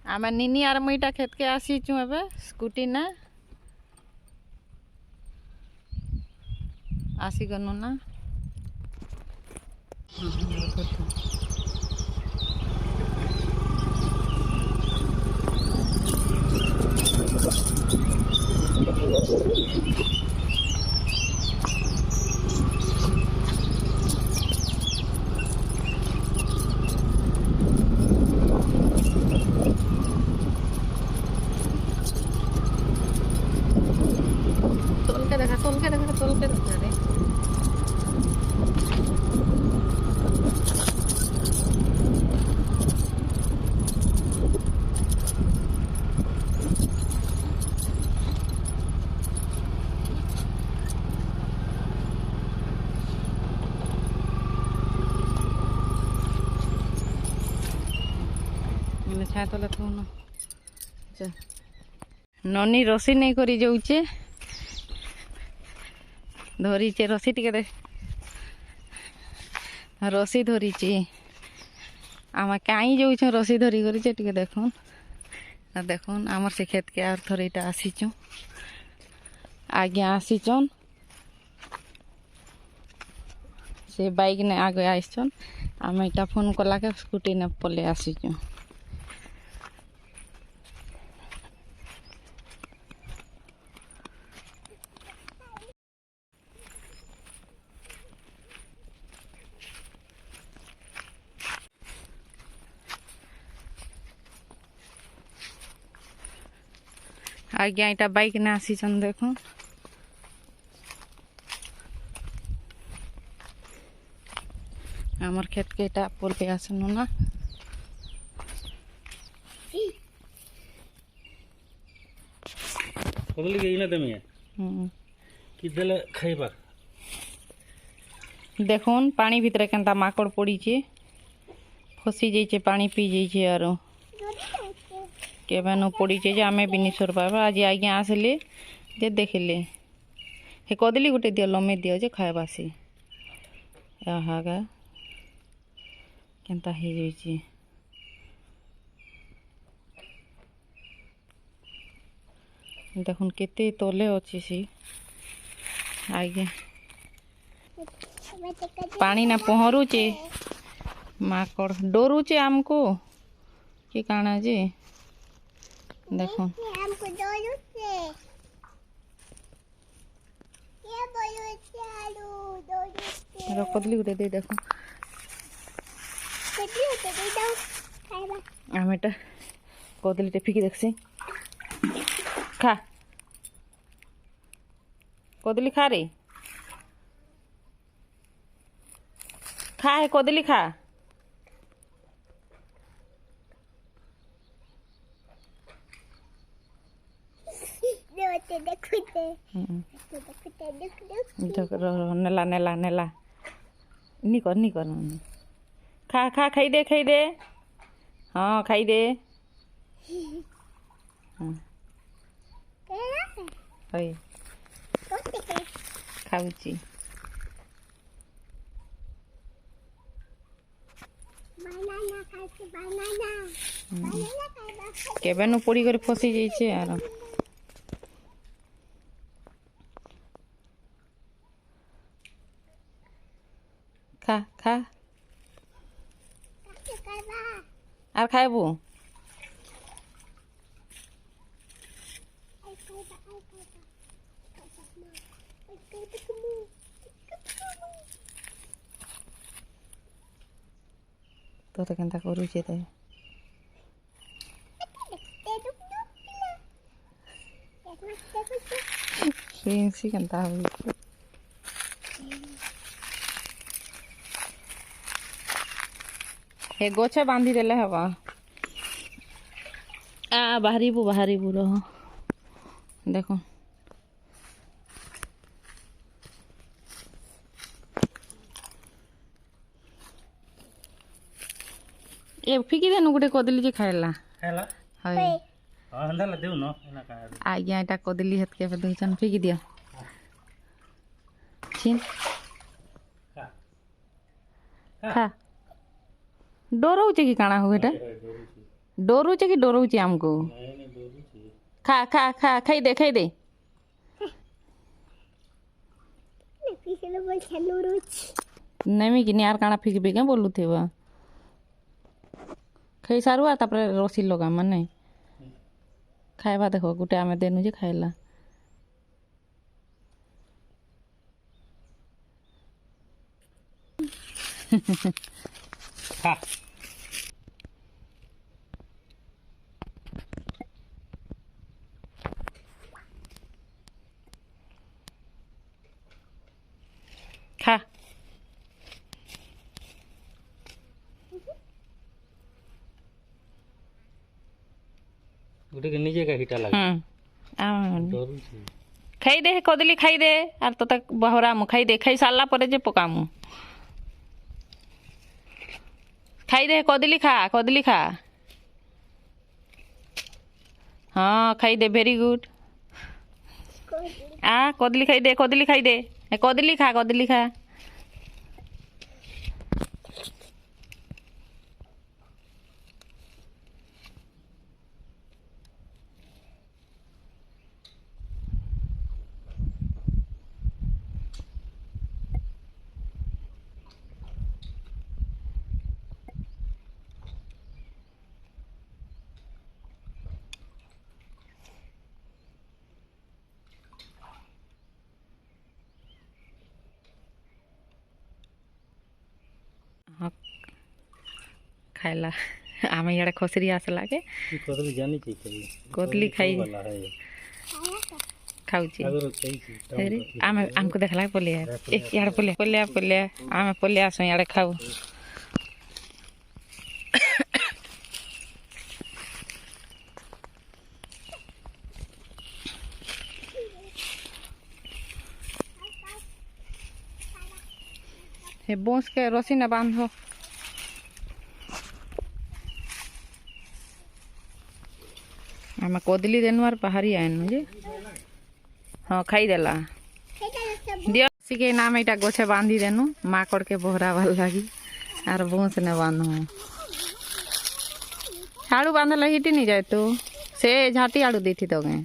आम निनी आर मुईटा खेत के आसीचु एबे स्कूटी ना आसी गनु ना तोल के देखा रे मैंने छाया तले थो न ननी रसी नहीं करी जाऊचे धरीचे रसी टिके दे रसी धरीचे आम कहीं जाऊँ रसी धरी करीचे टिके देखुन देखुन आमर से खेत के आर थर यहाँ आसीचु आगे आसीचन से बाइक ने आगे आईचन आम यहाँ फोन कला के स्कूटी ने पले आसीचु आगे यहाँ बाइक ने आसीचन देखो आमर खेत के यहाँ पोल पे आसनु ना कदली गई ना तमे किदले खाइबा देखुन पानी भितर केनता माकड़ पड़ी फसी जाइए पानी पी जाइए आरो केबेनु पड़ी जे आमे भी नहीं सर पाबा आज आगे आसले जे देखले हे कदली गोटे दियो लमे दियो जे खाइबा से आहागा केनता हे जाइए देखुन केते तले अच्छी सी आगे पानी ना पहरुचे माकड़ डरुचे आमको कि काना जे देखो कदली गोटे दे देखो आम एटा कदली टे फिकी देखसी खा कदली खा रे खा है कदली खा नेला नेला नेला नी कर खा खा खाई दे हाँ खाई दे खाऊची केबेनु पड़ी कर फसी जाइए आर खा खा आर खाइबू तो केनता करूचे ते फेंसी केनता हो हे गोछे बांधी देले हवा आ बाहरीबू रह देखो ए फिकी देनु गुटे कदली जे खाइला हैला हाय हां अंदर देउ न एना का आज्ञा एटा कदली हत के दुचन फिकी दियो छिन खा खा डरौचे कि काना हो बेटा डरुचे कि डरौचे आमको खा खा खा खाई दे खाई दे नेमी कि यार काना फिकबे क्या बोलू थे बा खाई सारू आ तापर रसी लगा माने खाइबा देखो गुटे आमे देनु जे खाइला खा खा गुटे के नीचे का हिटा लगा डरुची खाई दे कदली खाई दे आर तो तक बहरा मु खाई दे खाई सारला परे जे पकामु खाई दे कदली खा हाँ खाई दे वेरी गुड आ कदली खाई दे कदली खा हाँ खाइला आम इे खसरी आसला के कदली जानी चाहिए कदली खाई वाला है खाऊची अगर चाहिए आम आमको देखला पलिया यार पलिया आम पलिया आस इे खाऊ हे बोस के रस्सी न बांधो आम कदली देनु आर पहाड़ी आनु जे हाँ खाई देला दियो रस्सी के नाम एटा गोछे बांधी देनु माकड़ के बोहरा वाल लगी आर बोस ने बांधो झाड़ू बांधला हिटी नहीं जाए तो से झाटी आड़ू देती तो गए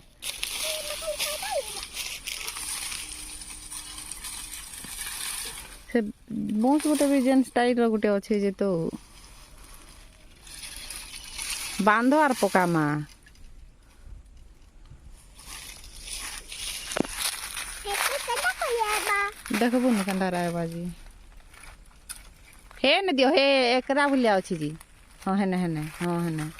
से बोस गोटे भी जेन्स टाइप गोटे अच्छे जे तो बांधो आर पकामा देखबो न कंडा राय बाजी हे न दियो हे एकरा बुलिया अछि जी हाँ हेने हाँ हेने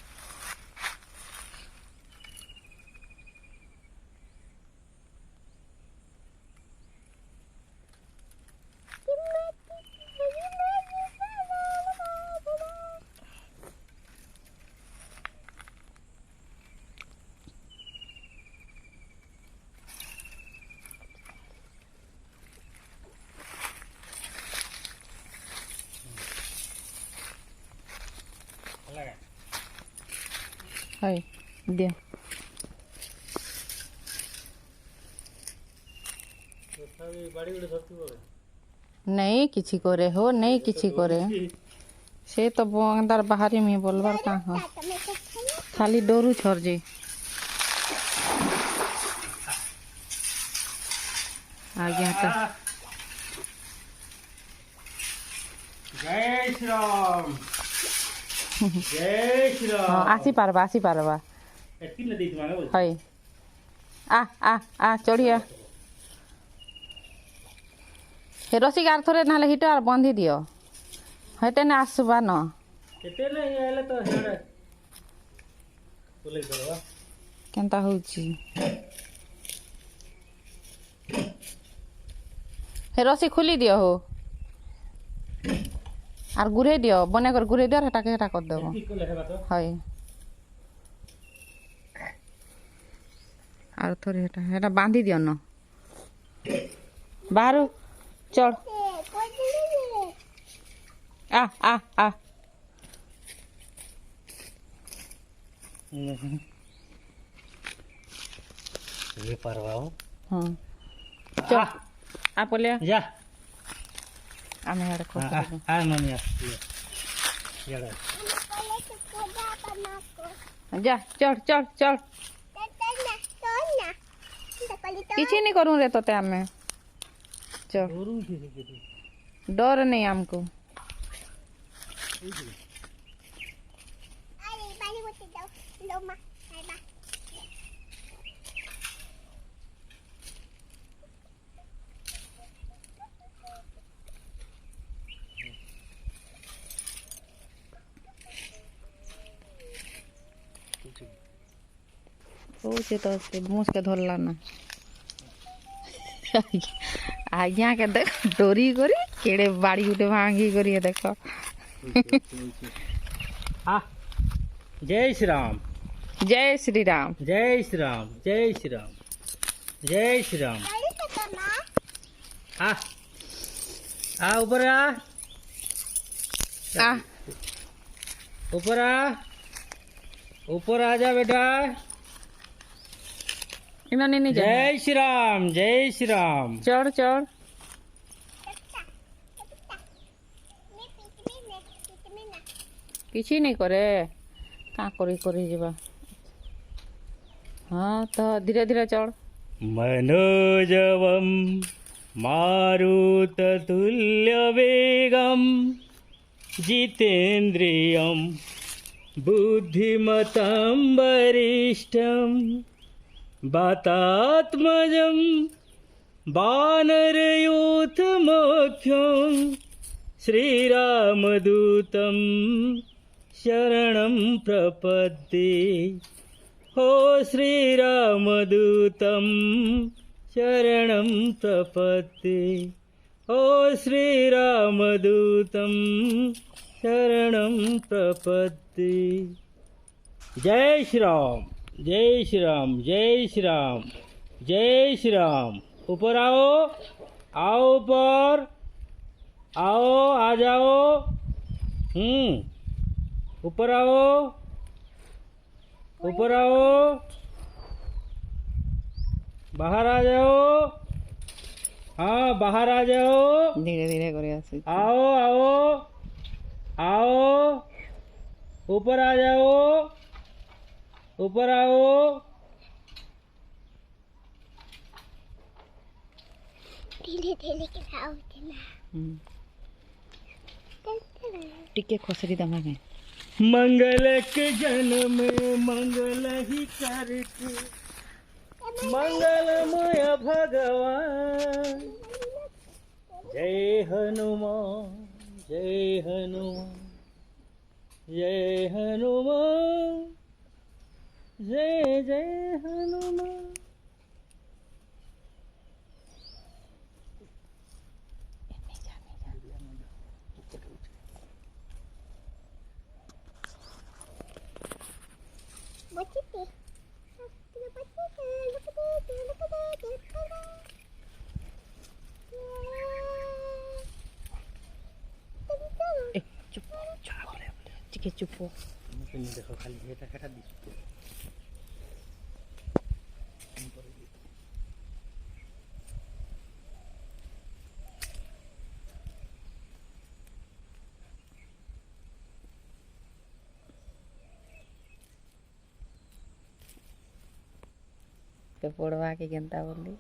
हाय दियो नहीं किछि करे हो नहीं किछि करे से तो अंदर बाहरी में बोलबार का हो खाली डोरू छोड़ जे आगे तो जय श्री राम जय श्री राम हाँ आसी पारबा एतिन न देत माने हाय आ चढ़िया हे रसी गार थोड़े ना हिट आर बांधी दियो हेते ना आसबा न एते नहीं आले तो हेडे बोले करवा केनता होची हे रसी खुली दियो हो आर गुरे दियो बने कर गुरे दियो हेटा के हेटा कर देबो ठीक ले हेबा तो हाय आर थोड़े हेटा हेटा बांधी दियो न बाहर चढ़ आ ये परवाओ हाँ चल आ पले जा आमे यार आ मम्मी ये यार जा चढ़ चढ़ चढ़ किसी नहीं करूँ रे तो मैं चढ़ डर नहीं हमको कौचे तो से मुँह के धरला ना आज्ञा के देख डोरी करी केड़े बाड़ी गुटे भांगी करी देख हाँ जय श्री राम जय श्री राम जय श्री राम जय श्री राम जय श्री राम आ ऊपर आ ऊपर आ जा बेटा इन्होंने नहीं जय श्री राम जय श्री राम चढ़ चढ़ किसी नहीं करे का करी करी जीवा हाँ तो धीरे धीरे चढ़ मनोजवम मारुततुल्यवेगम जितेन्द्रियम बुद्धिमतं वरिष्ठं वातात्मजं वानरयूथमोख्यं श्रीरामदूतं शरणं प्रपद्ये हो श्रीरामदूतं शरणं प्रपद्ये हो श्रीरामदूतं शरणं प्रपद्ये जय श्री राम जय श्री राम जय श्री राम जय श्री राम ऊपर आओ आओ ऊपर आओ आ जाओ ऊपर आओ ऊपर आओ बाहर आ जाओ हाँ बाहर आ जाओ धीरे धीरे करे आओ आओ आओ ऊपर आ जाओ ऊपर आओ धीरे धीरे गिराओ टिके खोसरी दमा में मंगल के जन्म मंगल ही करके मंगलमय भगवान जय हनुमान जय हनुमान जय हनुमान जय जय हनुमान चुप टिके चुप हो देखो खाली এটা কাটা দিস के पड़वा के गेंदा बोली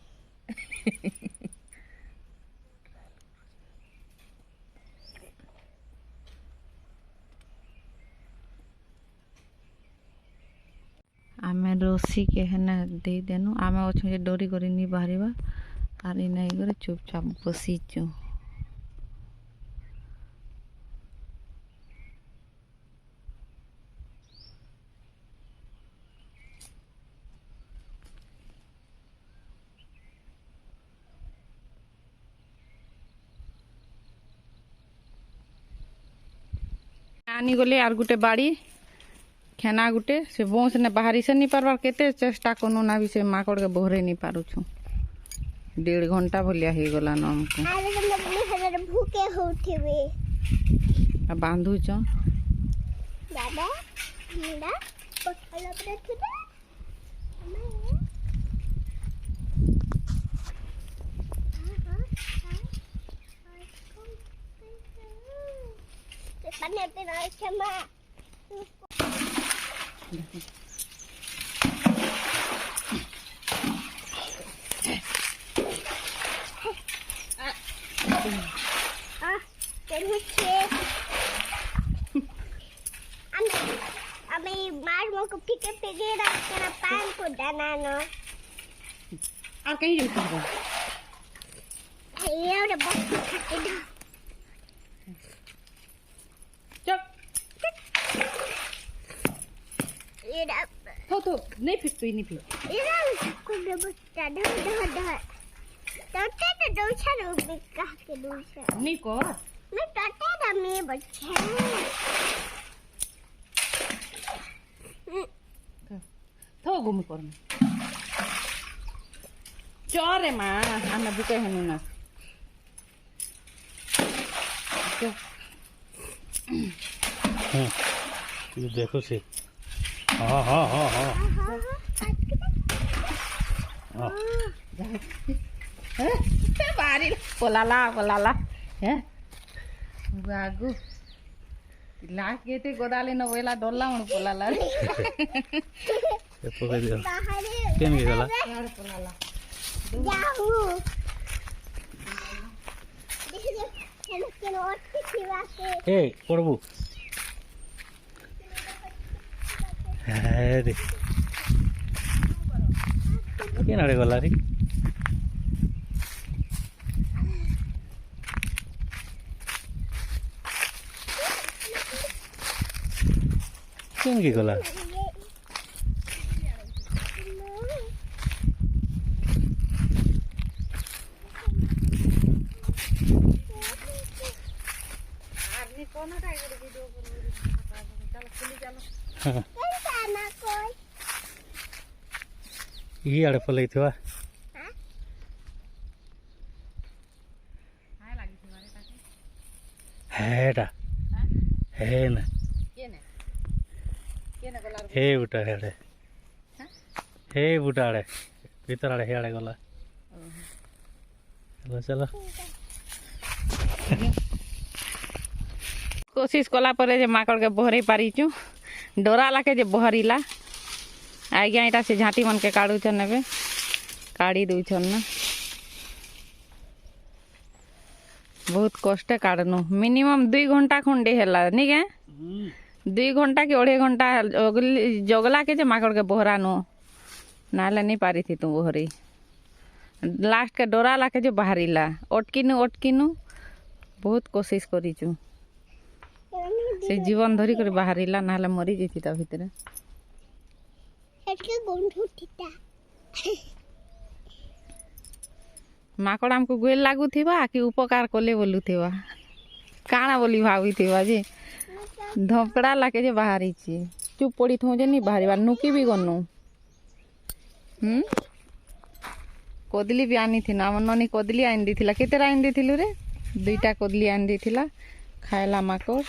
आमे रस्सी के हेना दे देनु आमे अच्छे डोरी करी नहीं बाहरिबा आर इना करे चुपचाप बसीचु आनी गले आर गुटे बाड़ी खेना गुटे से बोस ने बाहरी से नहीं पारबार केते चेष्टा कनु ना भी से माकड़ के बहरे नहीं पारुछु 1.5 घंटा भलिया हे गला न हमको भूखे होठिबे आ बांधु छ दादा नीला पखला पर छुदा पानी पे ना क्षमा আমি মার মুখ ফিকে ফিকে রাখতে পান को ডানানো আর কই যাইতে হবে ये उधर बस खाते दो চপ ये ना তো नहीं फिट তুই নি फिट ये ना कुछ बस डाल तो दो छानो बिका के दो छा नी कर मैं टटे ना मैं बच्चे তো ঘুমি কর চরে মা আমরা বুকে হেনু না ये देखो से हाँ हाँ हाँ हाँ हाँ বাড়ি পলালা হ্যাঁ বাগু লাখ গেতে গোদালে ন ওলা ডল্লা মন পলালা ये पकड़ दिया बाहर केन के गला यार পলালা जाऊ देखो के और खिवा के ए पड़बू है दे केन आड़े गला रे केन के गला আরনি কোনটা এর ভিডিও করব চলো খুলি চলো ना कोई ये आड़े पलई थवा হাই লাগিছে মানে তাকে हैटा है ना কেনে কেনে গলার हे बुटा हेड़े हे बुटा आड़े भीतर आड़े हे आड़े गला चलो चलो कोशिश कला परे जे माकड़ के बहरे पारिचु डरा लाके जे बहरीला आज्ञा एटा से झाटी मन के काढू छन नेबे काढ़ी दउ छन ना बहुत कष्ट काढनु मिनिमम 2 घंटा खंडे हैला नी के 2 घंटा के 2.5 घंटा जगला के जे माकड़ के बहरानु नाले नहीं पारी थी तू बहरी लास्ट के डरा लाके जे बहरीला अटकिनु बहुत कोशिश करिचु से जीवन धरी कर बाहरिला नाले मरी जेती ता भितरे इसके गंधु ठीटा माकड़ हमको गोल लागू थिबा कि उपकार कोले बोलू थिबा काना बोली भावी थिबा जे धपड़ा लाके जे बाहरी छी चुप पड़ी थो जे नी बाहरी बा नुकी भी गनु कोदली भी आनी थी ना मन ननी कोदली आइन दी थिला केतेरा आइन दी थिलु रे 2टा कोदली आइन दी थिला खायला माकड़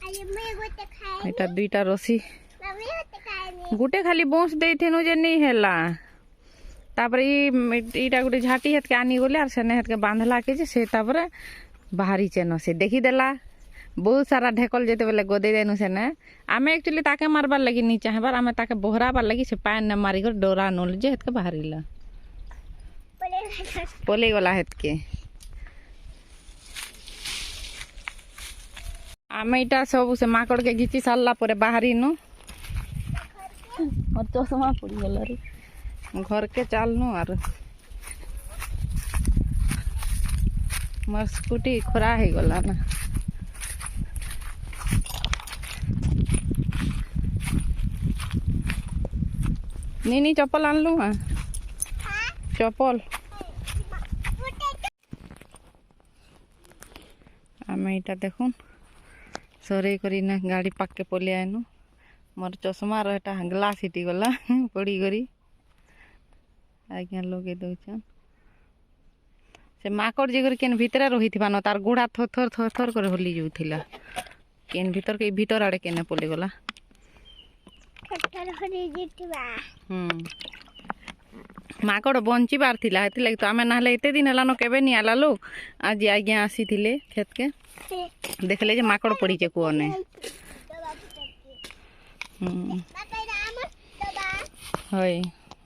अरे मैं गोटे खाए एटा 2टा रसी मम्मी गोटे खाए गुटे खाली बोंस देथेनु जे नहीं हैला तापर इटा गुटे झाटी हेत के आनी गले आर सेने हेत के बांधला के जे से तापर बाहरी चेन से देखी देला बहुत सारा ढेकल जेते बेले गोदे देनु सेने आमे एक्चुअली ताके मारबार लगी नी चाहबार आमे ताके बहराबार लगी से पान न मारी कर डोरा नोल जे हेत के बाहरीला पोले गला हेत के आमे इटा सब से माकड़ के घिची सारला परे बाहरी नु और चश्मा पड़ी गला रे घर के चालनु आर मोर स्कूटी खरा है गला ना नी चप्पल आनलु हां चप्पल आमे इटा देखुन सरे करी ना गाड़ी पाक के पले आनु मोर चश्मा रहटा ग्लास हिटी गला पड़ी गरी आज्ञा लगे दउछन से माकड़ जे केन भीतर रही थिबा न तार गोड़ा थर थर करे होली जाउथिला केन भीतर के भीतर आड़े केने पले गला खटर हरी जितवा ମାଙ୍କଡ଼ ବଞ୍ଚିବାର ଥିଲା ହେଥିଲାଗି ତ ଆମେ ନହେଲେ ଏତେ ଦିନ ହେଲାନ କେବେ ନି ଆଲା ଲୋ ଆଜି ଆଜ୍ଞା ଆସିଥିଲେ କ୍ଷେତକେ ଦେଖିଲେ ଯେ ମାଙ୍କଡ଼ ପଡ଼ିଛେ କୁଅନେ ହଇ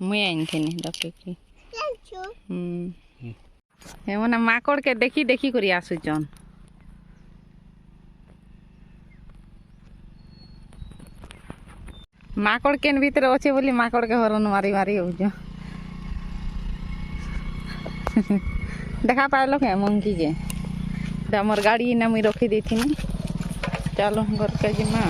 ମୁଇଁ ଆଣିଥିନି ଡକେଇକି ଏମାନେ ମାଙ୍କଡ଼କେ ଦେଖି ଦେଖି କରି ଆସୁଛନ୍ ମାଙ୍କଡ଼ କେନ୍ ଭିତରେ ଅଛେ ବୋଲି ମାଙ୍କଡ଼କେ ହରନ୍ ମାରି ମାରି ହଉଛ देखा पाइल के मंकी के हमर गाड़ी ने मुई रखी देथिनी चलो घर के जिमा